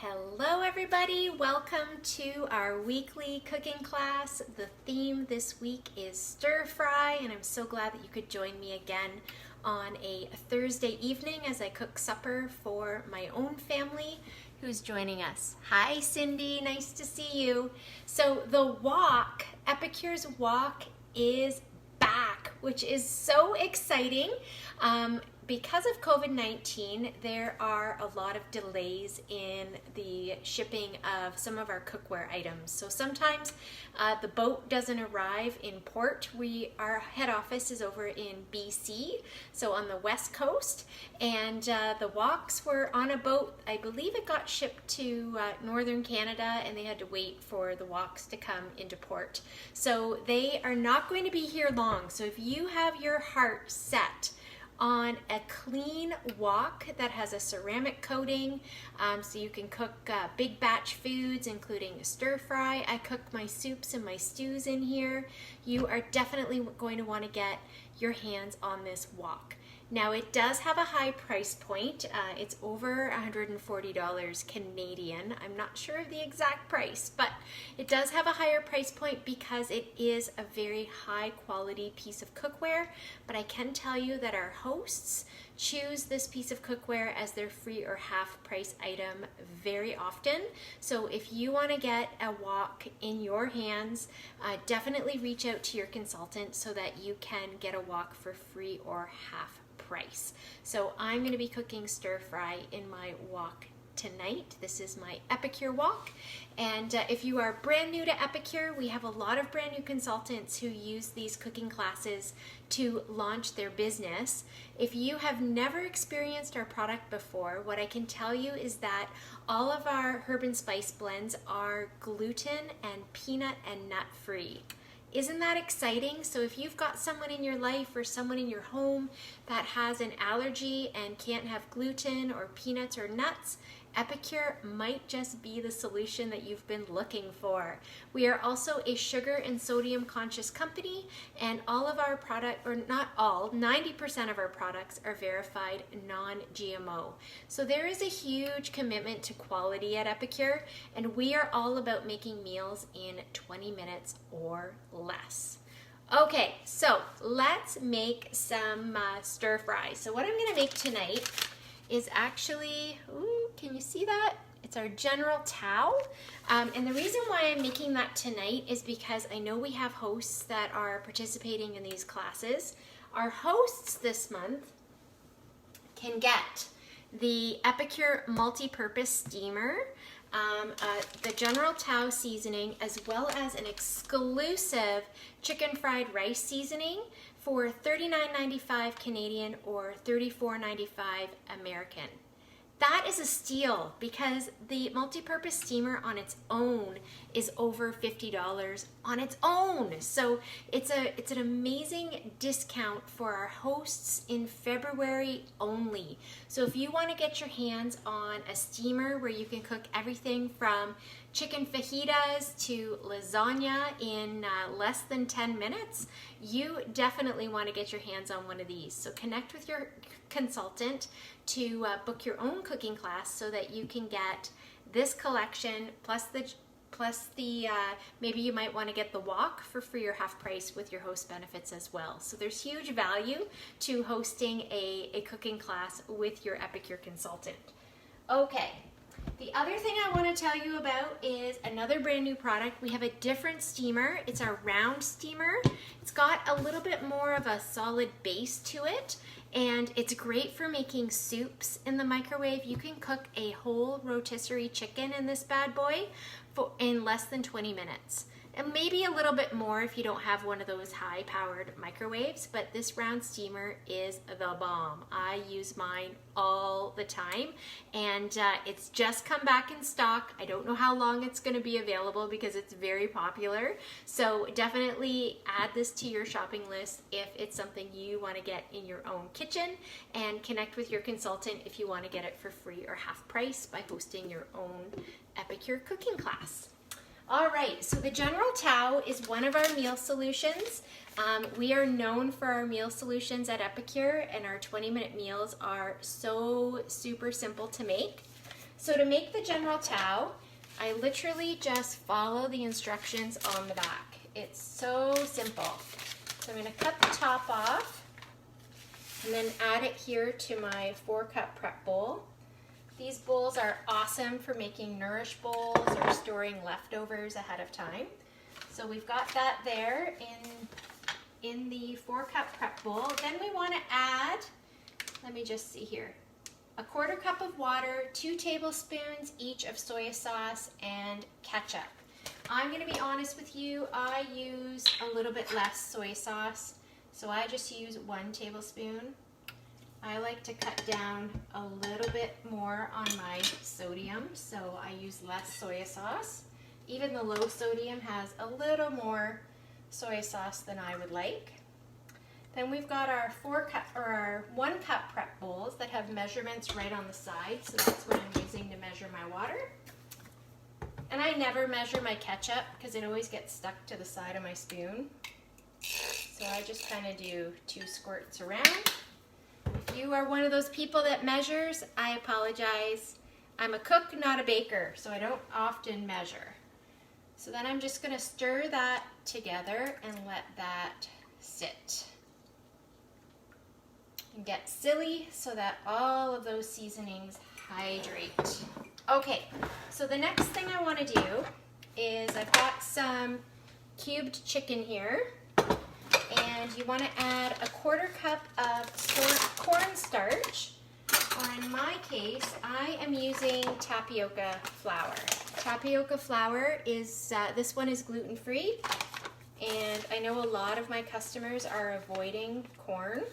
Hello everybody, welcome to our weekly cooking class. The theme this week is stir fry, and I'm so glad that you could join me again on a Thursday evening as I cook supper for my own family who's joining us. Hi Cindy, nice to see you. So the wok, Epicure's wok is back, which is so exciting. Because of COVID-19, there are a lot of delays in the shipping of some of our cookware items. So sometimes the boat doesn't arrive in port. Our head office is over in BC, so on the west coast, and the woks were on a boat. I believe it got shipped to northern Canada, and they had to wait for the woks to come into port. So they are not going to be here long. So if you have your heart set on a clean wok that has a ceramic coating, so you can cook big batch foods, including a stir fry. I cook my soups and my stews in here. You are definitely going to want to get your hands on this wok. Now it does have a high price point. It's over $140 Canadian. I'm not sure of the exact price, but it does have a higher price point because it is a very high quality piece of cookware. But I can tell you that our hosts choose this piece of cookware as their free or half price item very often. So if you want to get a wok in your hands, definitely reach out to your consultant so that you can get a wok for free or half price. So I'm going to be cooking stir fry in my wok tonight. This is my Epicure wok, and if you are brand new to Epicure, we have a lot of brand new consultants who use these cooking classes to launch their business. If you have never experienced our product before, what I can tell you is that all of our herb and spice blends are gluten and peanut and nut free. Isn't that exciting? So if you've got someone in your life or someone in your home that has an allergy and can't have gluten or peanuts or nuts, Epicure might just be the solution that you've been looking for. We are also a sugar and sodium conscious company, and all of our product, or not all, 90% of our products are verified non-GMO. So there is a huge commitment to quality at Epicure, and we are all about making meals in 20 minutes or less. Okay, so let's make some stir fry. So what I'm gonna make tonight is actually, ooh, can you see that? It's our General Tao. And the reason why I'm making that tonight is because I know we have hosts that are participating in these classes. Our hosts this month can get the Epicure multi-purpose steamer, the General Tao seasoning, as well as an exclusive chicken fried rice seasoning for $39.95 Canadian or $34.95 American. That is a steal because the multi-purpose steamer on its own is over $50 on its own. So it's an amazing discount for our hosts in February only. So if you want to get your hands on a steamer where you can cook everything from chicken fajitas to lasagna in less than 10 minutes, you definitely want to get your hands on one of these. So connect with your consultant to book your own cooking class so that you can get this collection plus the maybe you might want to get the wok for free or half price with your host benefits as well. So there's huge value to hosting a cooking class with your Epicure consultant. Okay. The other thing I want to tell you about is another brand new product. We have a different steamer. It's our round steamer. It's got a little bit more of a solid base to it, and it's great for making soups in the microwave. You can cook a whole rotisserie chicken in this bad boy in less than 20 minutes. And maybe a little bit more if you don't have one of those high-powered microwaves, but this round steamer is the bomb. I use mine all the time, and it's just come back in stock. I don't know how long it's going to be available because it's very popular, so definitely add this to your shopping list if it's something you want to get in your own kitchen, and connect with your consultant if you want to get it for free or half price by hosting your own Epicure cooking class. All right, so the General Tao is one of our meal solutions. We are known for our meal solutions at Epicure, and our 20-minute meals are so super simple to make. So to make the General Tao, I literally just follow the instructions on the back. It's so simple. So I'm going to cut the top off and then add it here to my 4-cup prep bowl. These bowls are awesome for making nourish bowls or storing leftovers ahead of time. So we've got that there in the 4-cup prep bowl. Then we want to add, let me just see here, a 1/4 cup of water, 2 tablespoons each of soy sauce and ketchup. I'm going to be honest with you, I use a little bit less soy sauce, so I just use 1 tablespoon. I like to cut down a little bit more on my sodium, so I use less soy sauce. Even the low sodium has a little more soy sauce than I would like. Then we've got our 1 cup prep bowls that have measurements right on the side, so that's what I'm using to measure my water. And I never measure my ketchup because it always gets stuck to the side of my spoon. So I just kind of do 2 squirts around. If you are one of those people that measures, I apologize. I'm a cook, not a baker, so I don't often measure. So then I'm just going to stir that together and let that sit and get silly so that all of those seasonings hydrate. Okay, so the next thing I want to do is I've got some cubed chicken here, and you want to add a 1/4 cup of cornstarch, or in my case, I am using tapioca flour. Tapioca flour is, this one is gluten-free, and I know a lot of my customers are avoiding corn,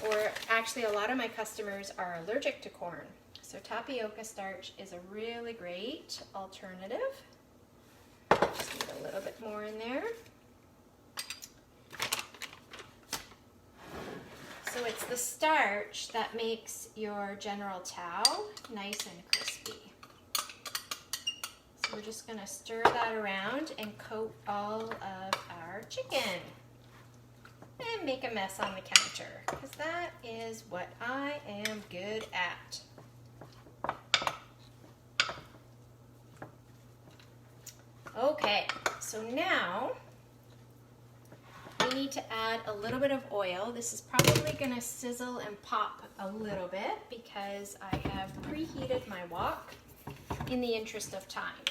or actually a lot of my customers are allergic to corn. So tapioca starch is a really great alternative. Just need a little bit more in there. So it's the starch that makes your General Tao nice and crispy. So we're just going to stir that around and coat all of our chicken. And make a mess on the counter, because that is what I am good at. Okay, so now we need to add a little bit of oil. This is probably going to sizzle and pop a little bit because I have preheated my wok in the interest of time.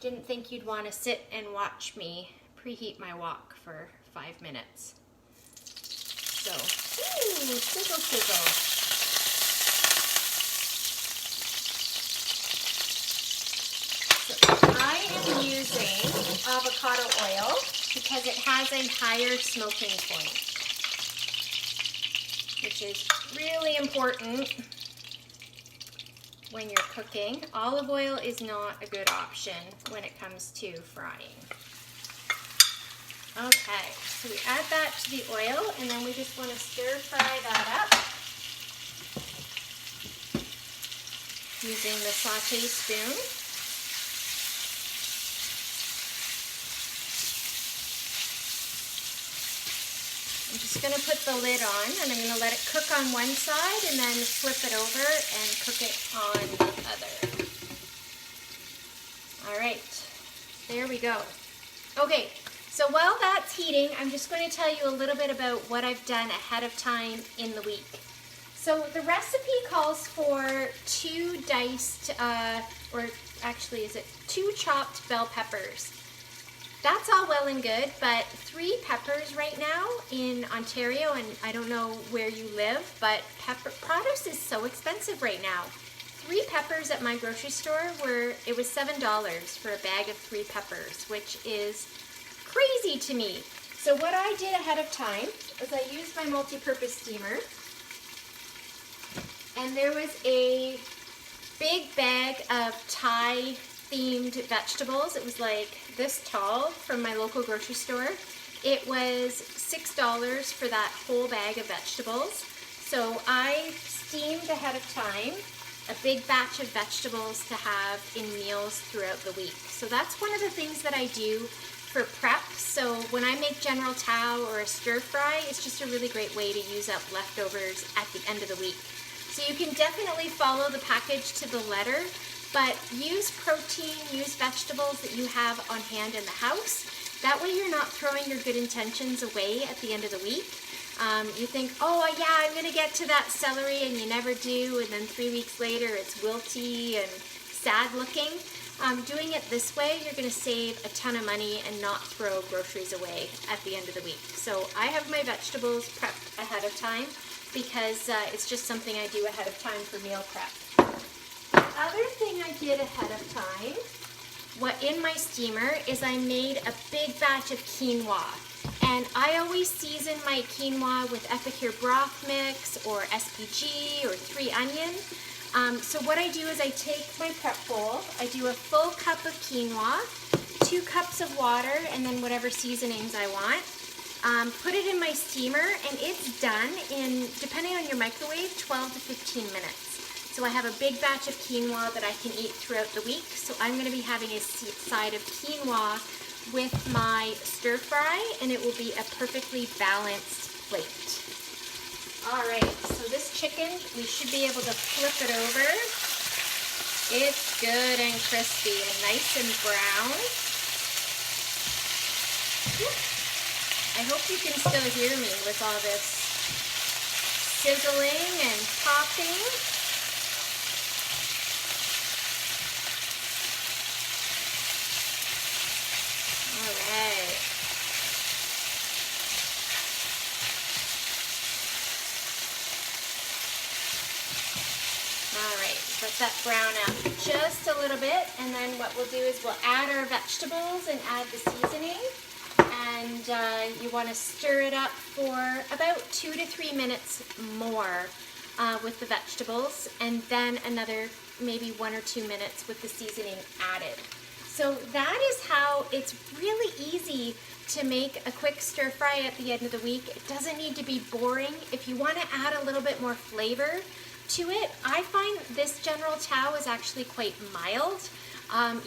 Didn't think you'd want to sit and watch me preheat my wok for 5 minutes. So, ooh, sizzle, sizzle. So I am using avocado oil because it has a higher smoking point, which is really important when you're cooking. Olive oil is not a good option when it comes to frying. Okay, so we add that to the oil, and then we just want to stir fry that up using the sauté spoon. I'm just going to put the lid on, and I'm going to let it cook on one side and then flip it over and cook it on the other. All right, there we go. Okay. So while that's heating, I'm just going to tell you a little bit about what I've done ahead of time in the week. So the recipe calls for 2 diced, or actually is it 2 chopped bell peppers. That's all well and good, but 3 peppers right now in Ontario, and I don't know where you live, but produce is so expensive right now. 3 peppers at my grocery store it was $7 for a bag of 3 peppers, which is crazy to me. So what I did ahead of time is I used my multi-purpose steamer, and there was a big bag of Thai themed vegetables. It was like this tall from my local grocery store. It was $6 for that whole bag of vegetables. So I steamed ahead of time a big batch of vegetables to have in meals throughout the week. So that's one of the things that I do for prep. So when I make General Tao or a stir fry, it's just a really great way to use up leftovers at the end of the week. So you can definitely follow the package to the letter, but use protein, use vegetables that you have on hand in the house. That way you're not throwing your good intentions away at the end of the week. You think, oh yeah, I'm gonna get to that celery, and you never do, and then 3 weeks later it's wilty and sad looking. Doing it this way, you're gonna save a ton of money and not throw groceries away at the end of the week. So I have my vegetables prepped ahead of time because it's just something I do ahead of time for meal prep. The other thing I did ahead of time, in my steamer, is I made a big batch of quinoa. And I always season my quinoa with Epicure broth mix or SPG or 3 onion. So what I do is I take my prep bowl, I do a full cup of quinoa, 2 cups of water, and then whatever seasonings I want. Put it in my steamer, and it's done in, depending on your microwave, 12 to 15 minutes. So I have a big batch of quinoa that I can eat throughout the week. So I'm going to be having a side of quinoa with my stir fry, and it will be a perfectly balanced plate. Alright, so this chicken, we should be able to flip it over. It's good and crispy and nice and brown. I hope you can still hear me with all this sizzling and popping. Alright. Alright, let that brown up just a little bit, and then what we'll do is we'll add our vegetables and add the seasoning. And you want to stir it up for about 2 to 3 minutes more with the vegetables, and then another maybe 1 or 2 minutes with the seasoning added. So that is how it's really easy to make a quick stir fry at the end of the week. It doesn't need to be boring. If you want to add a little bit more flavor to it, I find this General Tao is actually quite mild.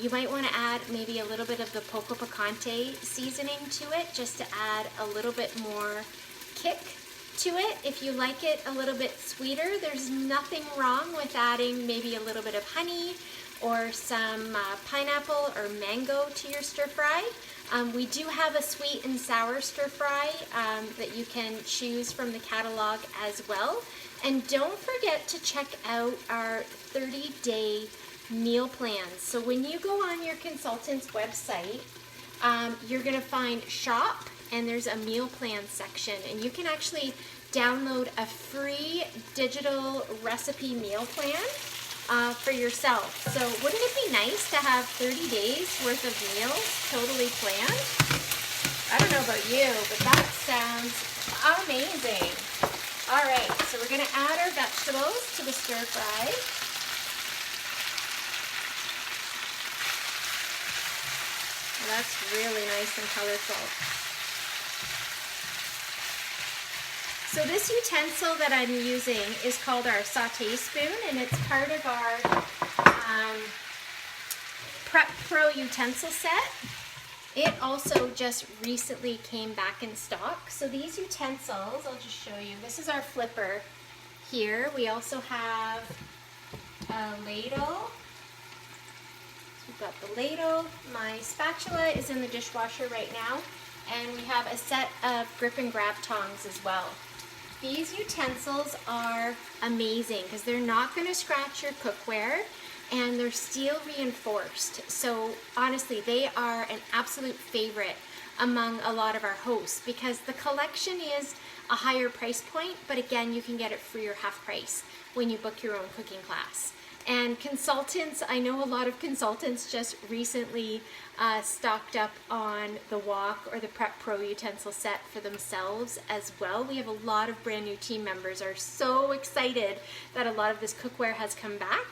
You might want to add maybe a little bit of the poco picante seasoning to it, just to add a little bit more kick to it. If you like it a little bit sweeter, there's nothing wrong with adding maybe a little bit of honey or some pineapple or mango to your stir fry. We do have a sweet and sour stir fry that you can choose from the catalog as well. And don't forget to check out our 30-day meal plans. So when you go on your consultant's website, you're going to find shop, and there's a meal plan section, and you can actually download a free digital recipe meal plan for yourself. So wouldn't it be nice to have 30 days worth of meals totally planned? I don't know about you, but that sounds amazing. All right, so we're going to add our vegetables to the stir fry. That's really nice and colorful. So this utensil that I'm using is called our sauté spoon, and it's part of our Prep Pro utensil set. It also just recently came back in stock. So these utensils, I'll just show you. This is our flipper here. We also have a ladle. We've got the ladle. My spatula is in the dishwasher right now, and we have a set of grip and grab tongs as well. These utensils are amazing because they're not going to scratch your cookware, and they're steel reinforced. So honestly, they are an absolute favorite among a lot of our hosts because the collection is a higher price point, but again, you can get it for your half price when you book your own cooking class. And consultants, I know a lot of consultants just recently stocked up on the Wok or the Prep Pro utensil set for themselves as well. We have a lot of brand new team members are so excited that a lot of this cookware has come back.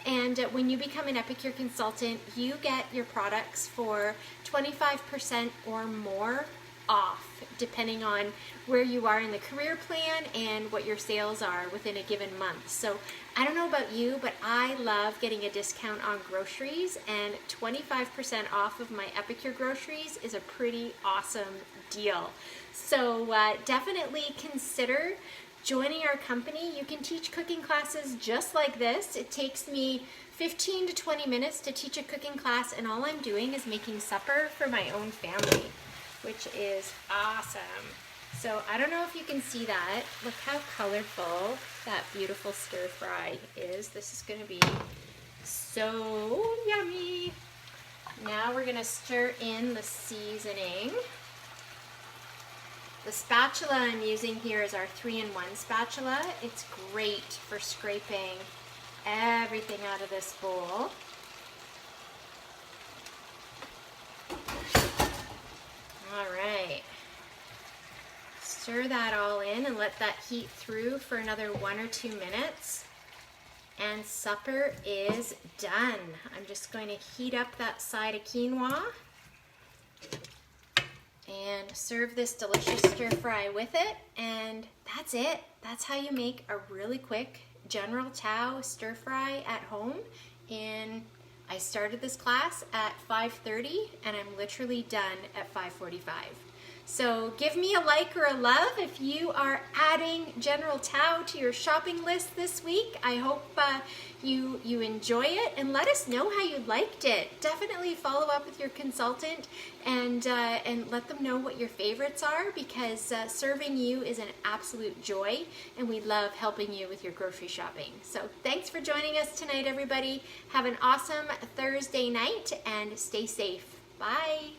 And when you become an Epicure consultant, you get your products for 25% or more off, depending on where you are in the career plan and what your sales are within a given month. So I don't know about you, but I love getting a discount on groceries, and 25% off of my Epicure groceries is a pretty awesome deal. So definitely consider joining our company, you can teach cooking classes just like this. It takes me 15 to 20 minutes to teach a cooking class, and all I'm doing is making supper for my own family, which is awesome. So I don't know if you can see that. Look how colorful that beautiful stir fry is. This is going to be so yummy. Now we're going to stir in the seasoning. The spatula I'm using here is our 3-in-1 spatula. It's great for scraping everything out of this bowl. All right. Stir that all in and let that heat through for another 1 or 2 minutes. And supper is done. I'm just going to heat up that side of quinoa and serve this delicious stir fry with it, and that's it. That's how you make a really quick General Tao stir fry at home. And I started this class at 5:30 and I'm literally done at 5:45. So give me a like or a love if you are adding General Tao to your shopping list this week. I hope you enjoy it, and let us know how you liked it. Definitely follow up with your consultant and let them know what your favorites are, because serving you is an absolute joy, and we love helping you with your grocery shopping. So thanks for joining us tonight, everybody. Have an awesome Thursday night and stay safe. Bye.